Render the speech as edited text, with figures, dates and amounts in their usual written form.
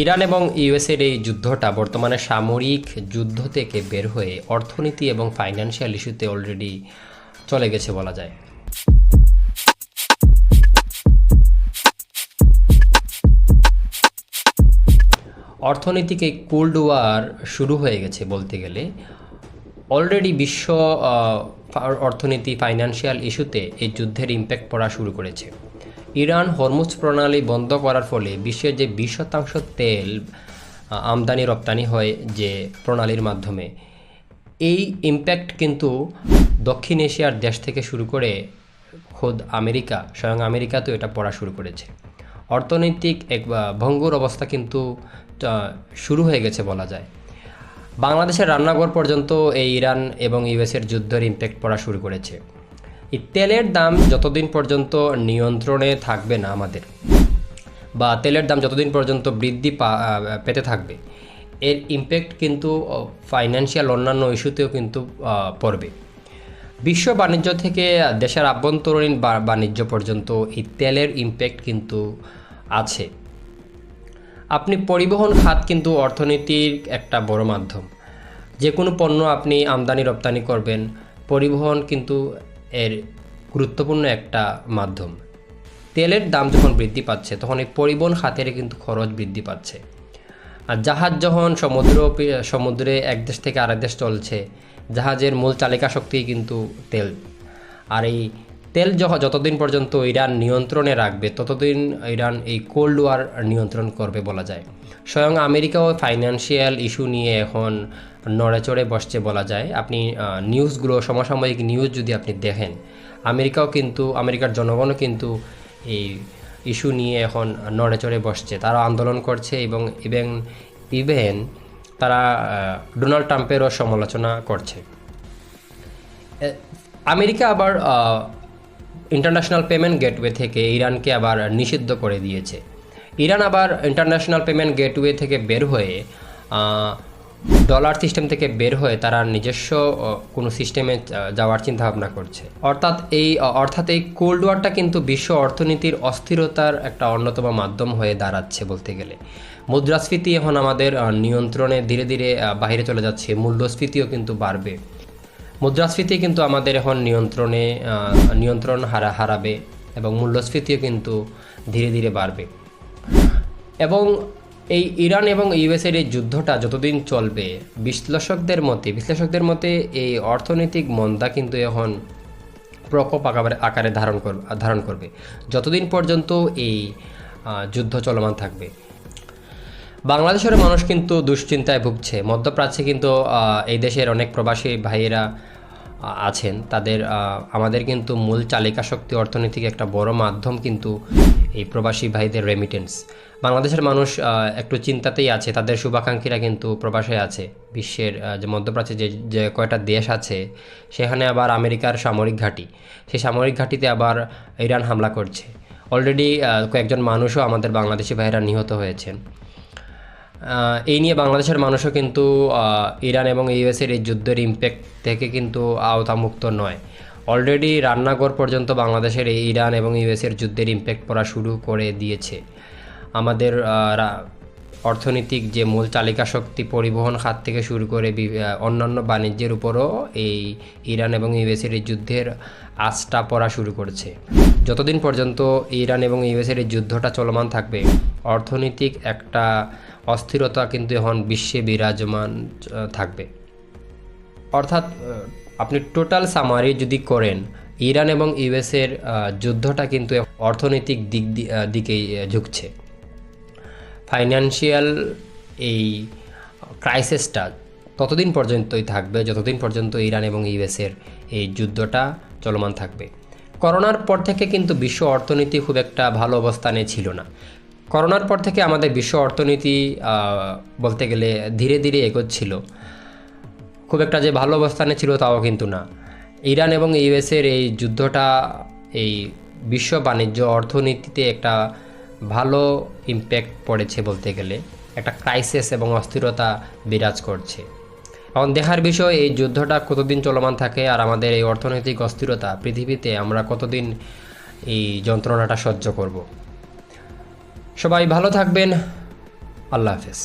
Iran এবং ইউএসের এই যুদ্ধটা বর্তমানে সামরিক যুদ্ধ থেকে বের হয়ে অর্থনীতি এবং ফাইন্যান্সিয়াল ইস্যুতে অলরেডি চলে গেছে বলা যায়। অর্থনৈতিক এই কোল্ড ওয়ার শুরু হয়ে গেছে বলতে গেলে। অলরেডি বিশ্ব অর্থনীতি ফাইন্যান্সিয়াল ইস্যুতে এই যুদ্ধের ইম্প্যাক্ট পড়া শুরু করেছে। ইরান হরমুজ প্রণালী বন্ধ করার ফলে বিশ্বের যে 20% তেল আমদানি রপ্তানি হয় যে প্রণালীর মাধ্যমে, এই ইম্প্যাক্ট কিন্তু দক্ষিণ এশিয়ার দেশ থেকে শুরু করে খোদ আমেরিকা, স্বয়ং আমেরিকাতেও এটা পড়া শুরু করেছে। অর্থনৈতিক এক ভঙ্গুর অবস্থা কিন্তু শুরু হয়ে গেছে বলা যায়। বাংলাদেশের রান্নাঘর পর্যন্ত এই ইরান এবং ইউএসের যুদ্ধের ইম্প্যাক্ট পড়া শুরু করেছে। এই তেলের দাম যতদিন পর্যন্ত নিয়ন্ত্রণে থাকবে না আমাদের, বা তেলের দাম যতদিন পর্যন্ত বৃদ্ধি পেতে থাকবে, এর ইম্প্যাক্ট কিন্তু ফাইন্যান্সিয়াল অন্যান্য ইস্যুতেও কিন্তু পড়বে। বিশ্ব বাণিজ্য থেকে দেশের আভ্যন্তরীণ বাণিজ্য পর্যন্ত এই তেলের ইম্প্যাক্ট কিন্তু আছে। আপনি পরিবহন খাত কিন্তু অর্থনীতির একটা বড় মাধ্যম। যে কোনো পণ্য আপনি আমদানি রপ্তানি করবেন, পরিবহন কিন্তু এর গুরুত্বপূর্ণ একটা মাধ্যম। তেলের দাম যখন বৃদ্ধি পাচ্ছে তখন এই পরিবহন খাতের কিন্তু খরচ বৃদ্ধি পাচ্ছে। আর জাহাজ যখন সমুদ্রে এক দেশ থেকে আরেক দেশ চলছে, জাহাজের মূল চালিকা শক্তি কিন্তু তেল। আর এই তেল যতদিন পর্যন্ত ইরান নিয়ন্ত্রণে রাখবে ততদিন ইরান এই কোল্ড ওয়ার নিয়ন্ত্রণ করবে বলা যায়। স্বয়ং আমেরিকাও ফাইন্যান্সিয়াল ইস্যু নিয়ে এখন নড়েচড়ে বসছে বলা যায়। আপনি নিউজগুলো, সমসাময়িক নিউজ যদি আপনি দেখেন, আমেরিকার জনগণও কিন্তু এই ইস্যু নিয়ে এখন নড়েচড়ে বসছে। তারা আন্দোলন করছে এবং ইভেন তারা ডোনাল্ড ট্রাম্পেরও সমালোচনা করছে। আমেরিকা আবার ইন্টারন্যাশনাল পেমেন্ট গেটওয়ে থেকে ইরানকে আবার নিষিদ্ধ করে দিয়েছে। ইরান আবার ইন্টারন্যাশনাল পেমেন্ট গেটওয়ে থেকে বের হয়ে ডলার সিস্টেম থেকে বের হয়ে তারা নিজস্ব কোনো সিস্টেমে যাওয়ার চিন্তাভাবনা করছে। অর্থাৎ এই কোল্ড ওয়ারটা কিন্তু বিশ্ব অর্থনীতির অস্থিরতার একটা অন্যতম মাধ্যম হয়ে দাঁড়াচ্ছে বলতে গেলে। মুদ্রাস্ফীতি এখন আমাদের নিয়ন্ত্রণে ধীরে ধীরে বাইরে চলে যাচ্ছে, মূল্যস্ফীতিও কিন্তু বাড়বে। মুদ্রাস্ফীতি কিন্তু আমাদের এখন নিয়ন্ত্রণ হারাবে এবং মূল্যস্ফীতিও কিন্তু ধীরে ধীরে বাড়বে। এবং এই ইরান এবং ইউএসের এই যুদ্ধটা যতদিন চলবে, বিশ্লেষকদের মতে এই অর্থনৈতিক মন্দা কিন্তু এখন প্রকোপ আকারে ধারণ করবে যতদিন পর্যন্ত এই যুদ্ধ চলমান থাকবে। বাংলাদেশের মানুষ কিন্তু দুশ্চিন্তায় ভুগছে। মধ্যপ্রাচ্যে কিন্তু এই দেশের অনেক প্রবাসী ভাইয়েরা আছেন, আমাদের কিন্তু মূল চালিকা শক্তি অর্থনৈতিক একটা বড় মাধ্যম কিন্তু এই প্রবাসী ভাইদের রেমিটেন্স। বাংলাদেশের মানুষ একটু চিন্তাতেই আছে, তাদের শুভাকাঙ্ক্ষীরা কিন্তু প্রবাসে আছে। বিশ্বের যে মধ্যপ্রাচ্যে যে কয়টা দেশ আছে, সেখানে আবার আমেরিকার সামরিক ঘাঁটি, সেই সামরিক ঘাঁটিতে আবার ইরান হামলা করছে। অলরেডি কয়েকজন মানুষও আমাদের বাংলাদেশি ভাইয়েরা নিহত হয়েছেন। এই নিয়ে বাংলাদেশের মানুষও কিন্তু ইরান এবং ইউএসের এই যুদ্ধের ইম্প্যাক্ট থেকে কিন্তু আওতামুক্ত নয়। অলরেডি রান্নাঘর পর্যন্ত বাংলাদেশের এই ইরান এবং ইউএসের যুদ্ধের ইম্প্যাক্ট পড়া শুরু করে দিয়েছে। আমাদের অর্থনৈতিক যে মূল চালিকা শক্তি পরিবহন খাত থেকে শুরু করে অন্যান্য বাণিজ্যের উপরও এই ইরান এবং ইউএসের এই যুদ্ধের আঁচটা পড়া শুরু করছে। যতদিন পর্যন্ত ইরান এবং ইউএসের এই যুদ্ধটা চলমান থাকবে, অর্থনৈতিক একটা অস্থিরতা কিন্তু এখন বিশ্বে বিরাজমান থাকবে। অর্থাৎ আপনি টোটাল সামারি যদি করেন, ইরান এবং ইউএসের যুদ্ধটা কিন্তু অর্থনৈতিক দিকেই ঝুঁকছে। ফাইন্যান্সিয়াল এই ক্রাইসিসটা ততদিন পর্যন্তই থাকবে যতদিন পর্যন্ত ইরান এবং ইউএসের এই যুদ্ধটা চলমান থাকবে। করোনার পর থেকে কিন্তু বিশ্ব অর্থনীতি খুব একটা ভালো অবস্থানে ছিল না। করোনার পর থেকে আমাদের বিশ্ব অর্থনীতি বলতে গেলে ধীরে ধীরে এগোচ্ছিল। খুব একটা যে ভালো অবস্থানে ছিল তাও কিন্তু না। ইরান এবং ইউএসের এই যুদ্ধটা এই বিশ্ব বাণিজ্য অর্থনীতিতে একটা ভালো ইম্প্যাক্ট পড়েছে বলতে গেলে। একটা ক্রাইসিস এবং অস্থিরতা বিরাজ করছে। এখন দেখার বিষয় এই যুদ্ধটা কতদিন চলমান থাকে, আর আমাদের এই অর্থনৈতিক অস্থিরতা পৃথিবীতে আমরা কতদিন এই যন্ত্রণাটা সহ্য করব। সবাই ভালো থাকবেন। আল্লাহ হাফেজ।